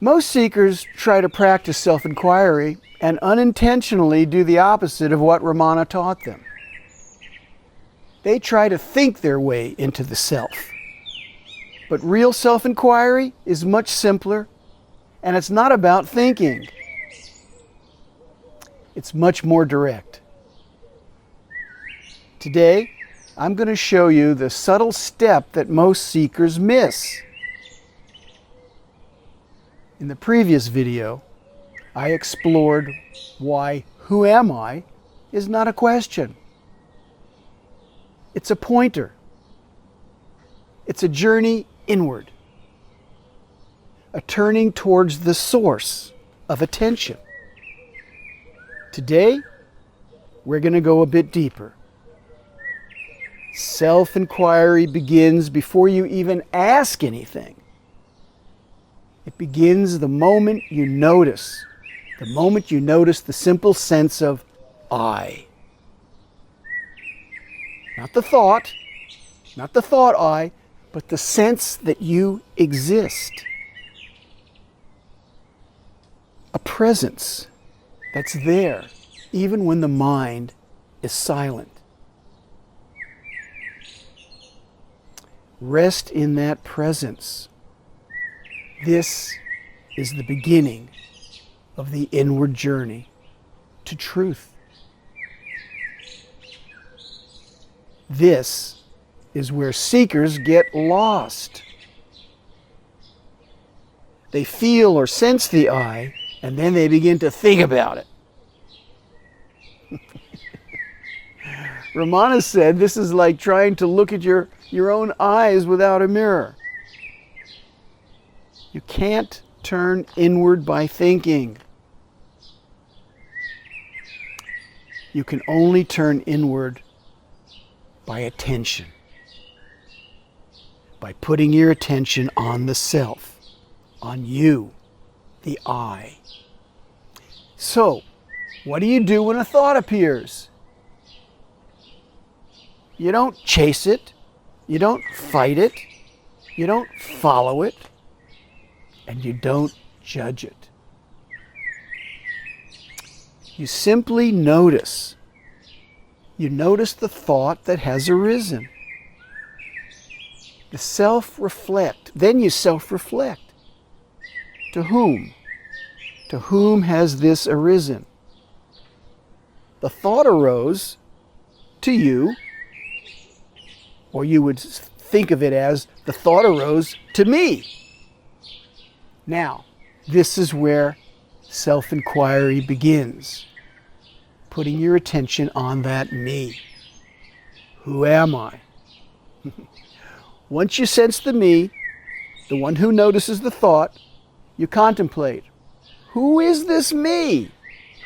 Most seekers try to practice self-inquiry and unintentionally do the opposite of what Ramana taught them. They try to think their way into the self. But real self-inquiry is much simpler, and it's not about thinking. It's much more direct. Today, I'm going to show you the subtle step that most seekers miss. In the previous video, I explored why "who am I" is not a question. It's a pointer. It's a journey inward, a turning towards the source of attention. Today, we're going to go a bit deeper. Self-inquiry begins before you even ask anything. It begins the moment you notice the simple sense of I. Not the thought I, but the sense that you exist. A presence that's there even when the mind is silent. Rest in that presence. This is the beginning of the inward journey to truth. This is where seekers get lost. They feel or sense the I, and then they begin to think about it. Ramana said this is like trying to look at your own eyes without a mirror. You can't turn inward by thinking. You can only turn inward by attention. By putting your attention on the self, on you, the I. So, what do you do when a thought appears? You don't chase it. You don't fight it. You don't follow it. And you don't judge it. You simply notice. You notice the thought that has arisen. You self-reflect. Then you self-reflect. To whom? To whom has this arisen? The thought arose to you, or you would think of it as the thought arose to me. Now, this is where self-inquiry begins. Putting your attention on that me. Who am I? Once you sense the me, the one who notices the thought, you contemplate. Who is this me?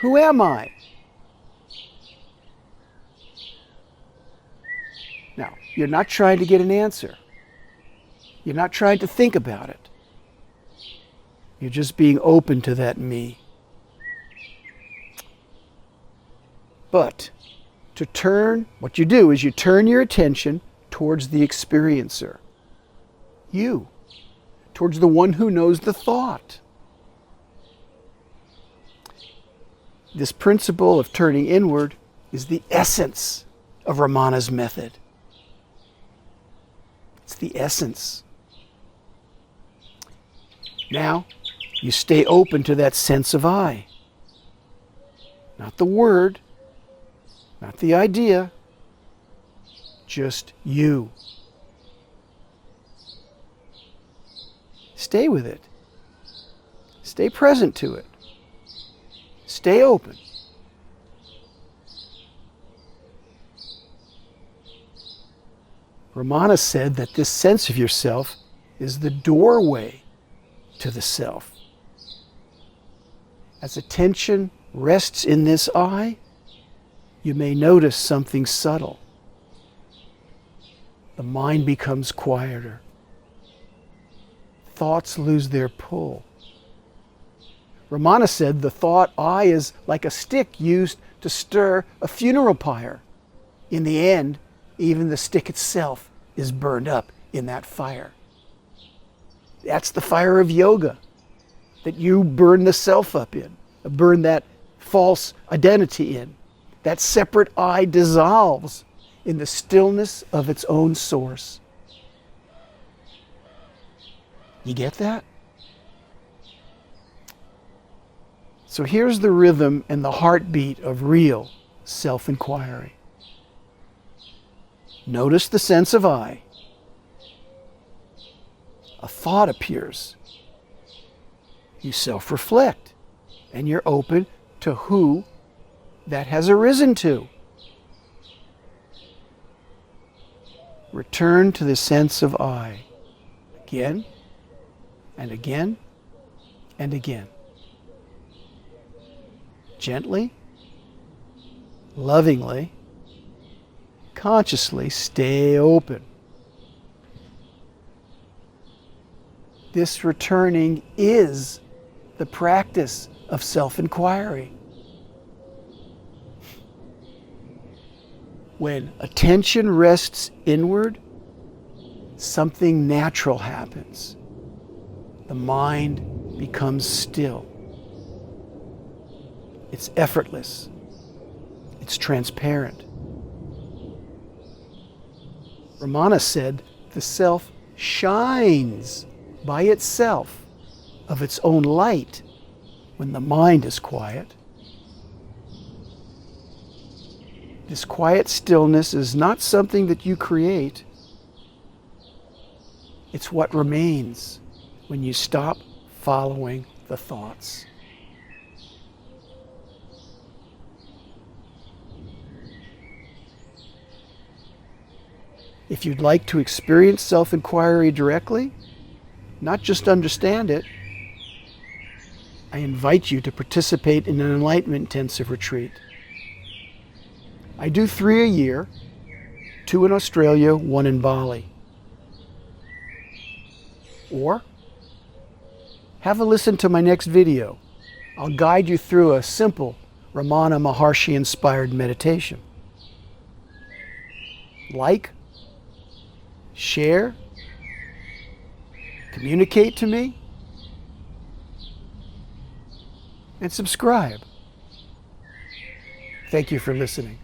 Who am I? Now, you're not trying to get an answer. You're not trying to think about it. You're just being open to that me. But what you do is you turn your attention towards the experiencer. You. Towards the one who knows the thought. This principle of turning inward is the essence of Ramana's method. It's the essence. Now, you stay open to that sense of I. Not the word, not the idea, just you. Stay with it. Stay present to it. Stay open. Ramana said that this sense of yourself is the doorway to the self. As attention rests in this I, you may notice something subtle. The mind becomes quieter. Thoughts lose their pull. Ramana said the thought I is like a stick used to stir a funeral pyre. In the end, even the stick itself is burned up in that fire. That's the fire of yoga. that you burn the self up in, burn that false identity in. That separate I dissolves in the stillness of its own source. You get that? So here's the rhythm and the heartbeat of real self-inquiry. Notice the sense of I. A thought appears. You self-reflect, and you're open to who that has arisen to. Return to the sense of I, again and again and again. Gently, lovingly, consciously stay open. This returning is the practice of self-inquiry. When attention rests inward, something natural happens. The mind becomes still. It's effortless. It's transparent. Ramana said the self shines by itself of its own light when the mind is quiet. This quiet stillness is not something that you create. It's what remains when you stop following the thoughts. If you'd like to experience self-inquiry directly, not just understand it, I invite you to participate in an Enlightenment intensive retreat. I do 3 a year, 2 in Australia, 1 in Bali. Or have a listen to my next video. I'll guide you through a simple Ramana Maharshi inspired meditation. Like, share, communicate to me, and subscribe. Thank you for listening.